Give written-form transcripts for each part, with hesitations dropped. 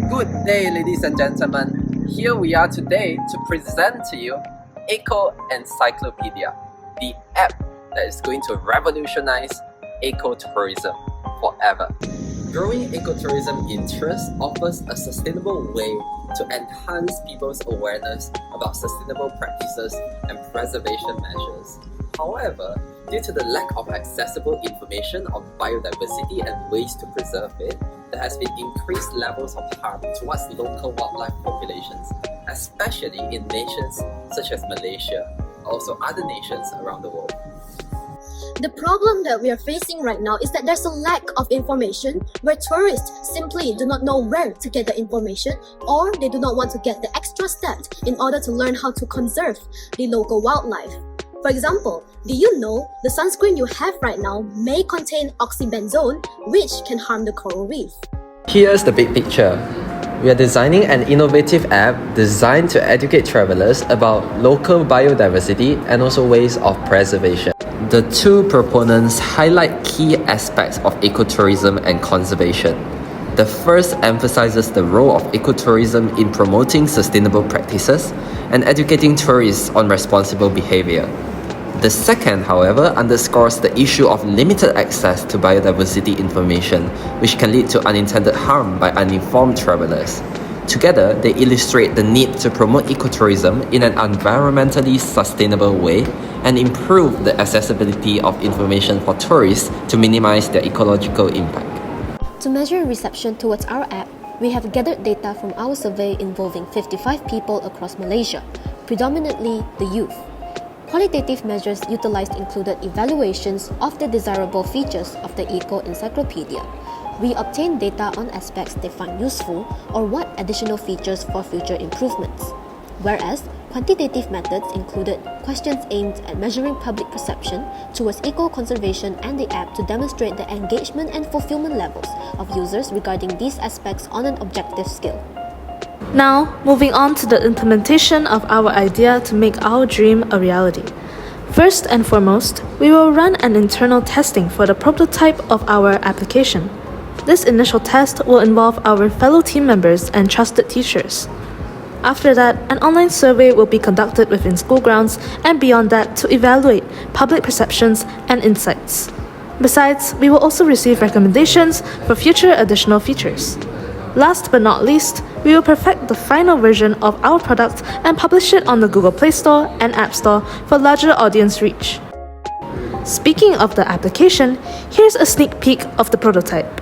Good day, ladies and gentlemen. Here we are today to present to you Eco-Encyclopedia, the app that is going to revolutionize ecotourism forever. Growing ecotourism interest offers a sustainable way to enhance people's awareness about sustainable practices and preservation measures. However, due to the lack of accessible information on biodiversity and ways to preserve it, there has been increased levels of harm towards local wildlife populations, especially in nations such as Malaysia, also other nations around the world. The problem that we are facing right now is that there's a lack of information where tourists simply do not know where to get the information, or they do not want to get the extra step in order to learn how to conserve the local wildlife. For example, do you know the sunscreen you have right now may contain oxybenzone, which can harm the coral reef? Here's the big picture. We are designing an innovative app designed to educate travelers about local biodiversity and also ways of preservation. The two proponents highlight key aspects of ecotourism and conservation. The first emphasizes the role of ecotourism in promoting sustainable practices and educating tourists on responsible behavior. The second, however, underscores the issue of limited access to biodiversity information, which can lead to unintended harm by uninformed travelers. Together, they illustrate the need to promote ecotourism in an environmentally sustainable way and improve the accessibility of information for tourists to minimize their ecological impact. To measure reception towards our app, we have gathered data from our survey involving 55 people across Malaysia, predominantly the youth. Qualitative measures utilized included evaluations of the desirable features of the Eco-Encyclopedia. We obtained data on aspects they find useful or what additional features for future improvements. Whereas, quantitative methods included questions aimed at measuring public perception towards eco-conservation and the app to demonstrate the engagement and fulfillment levels of users regarding these aspects on an objective scale. Now, moving on to the implementation of our idea to make our dream a reality. First and foremost, we will run an internal testing for the prototype of our application. This initial test will involve our fellow team members and trusted teachers. After that, an online survey will be conducted within school grounds and beyond that to evaluate public perceptions and insights. Besides, we will also receive recommendations for future additional features. Last but not least, we will perfect the final version of our product and publish it on the Google Play Store and App Store for larger audience reach. Speaking of the application, here's a sneak peek of the prototype.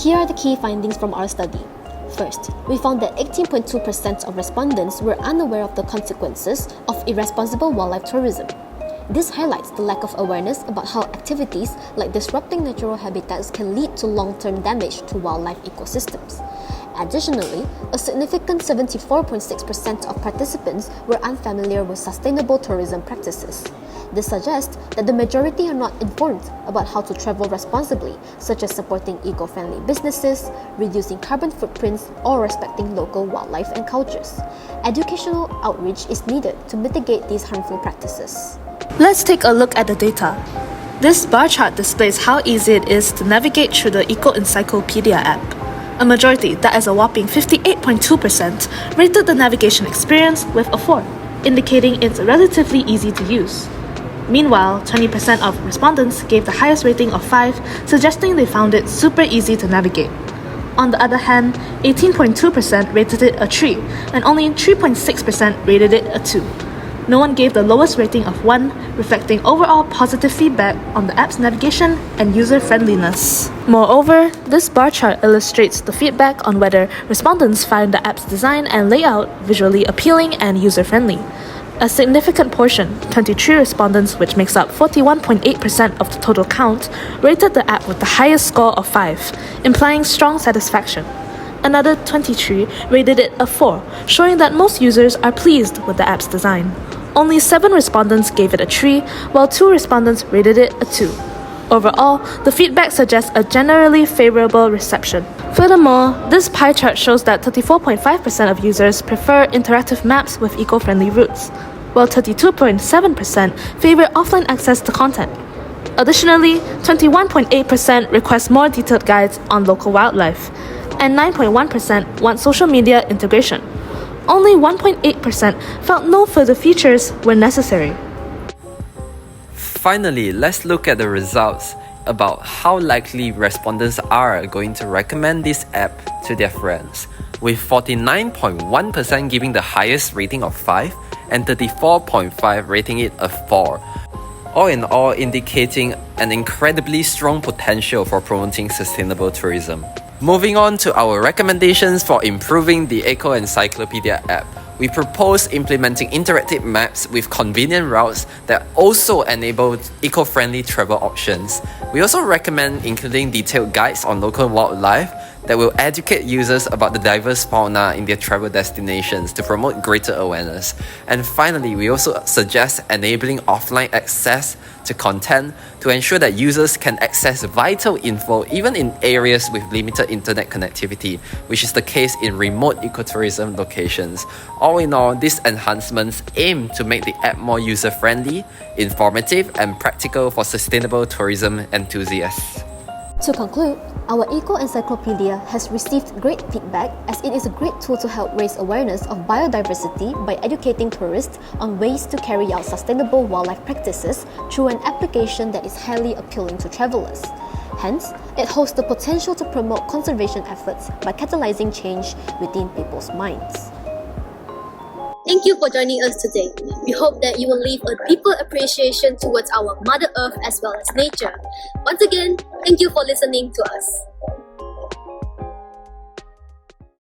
Here are the key findings from our study. First, we found that 18.2% of respondents were unaware of the consequences of irresponsible wildlife tourism. This highlights the lack of awareness about how activities like disrupting natural habitats can lead to long-term damage to wildlife ecosystems. Additionally, a significant 74.6% of participants were unfamiliar with sustainable tourism practices. This suggests that the majority are not informed about how to travel responsibly, such as supporting eco-friendly businesses, reducing carbon footprints, or respecting local wildlife and cultures. Educational outreach is needed to mitigate these harmful practices. Let's take a look at the data. This bar chart displays how easy it is to navigate through the Eco-Encyclopedia app. A majority, that is a whopping 58.2%, rated the navigation experience with a 4, indicating it's relatively easy to use. Meanwhile, 20% of respondents gave the highest rating of 5, suggesting they found it super easy to navigate. On the other hand, 18.2% rated it a 3, and only 3.6% rated it a 2. no one gave the lowest rating of 1, reflecting overall positive feedback on the app's navigation and user-friendliness. Moreover, this bar chart illustrates the feedback on whether respondents find the app's design and layout visually appealing and user-friendly. A significant portion, 23 respondents, which makes up 41.8% of the total count, rated the app with the highest score of 5, implying strong satisfaction. Another 23 rated it a 4, showing that most users are pleased with the app's design. Only 7 respondents gave it a 3, while 2 respondents rated it a 2. Overall, the feedback suggests a generally favorable reception. Furthermore, this pie chart shows that 34.5% of users prefer interactive maps with eco-friendly routes, while 32.7% favor offline access to content. Additionally, 21.8% request more detailed guides on local wildlife, and 9.1% want social media integration. Only 1.8% felt no further features were necessary. Finally, let's look at the results about how likely respondents are going to recommend this app to their friends, with 49.1% giving the highest rating of 5 and 34.5% rating it a 4. All in all, indicating an incredibly strong potential for promoting sustainable tourism. Moving on to our recommendations for improving the Eco-Encyclopedia app. We propose implementing interactive maps with convenient routes that also enable eco-friendly travel options. We also recommend including detailed guides on local wildlife that will educate users about the diverse fauna in their travel destinations to promote greater awareness. And finally, we also suggest enabling offline access to content to ensure that users can access vital info even in areas with limited internet connectivity, which is the case in remote ecotourism locations. All in all, these enhancements aim to make the app more user-friendly, informative, and practical for sustainable tourism enthusiasts. To conclude, our Eco-Encyclopedia has received great feedback as it is a great tool to help raise awareness of biodiversity by educating tourists on ways to carry out sustainable wildlife practices through an application that is highly appealing to travelers. Hence, it holds the potential to promote conservation efforts by catalyzing change within people's minds. Thank you for joining us today. We hope that you will leave a deeper appreciation towards our Mother Earth as well as nature. Once again, thank you for listening to us.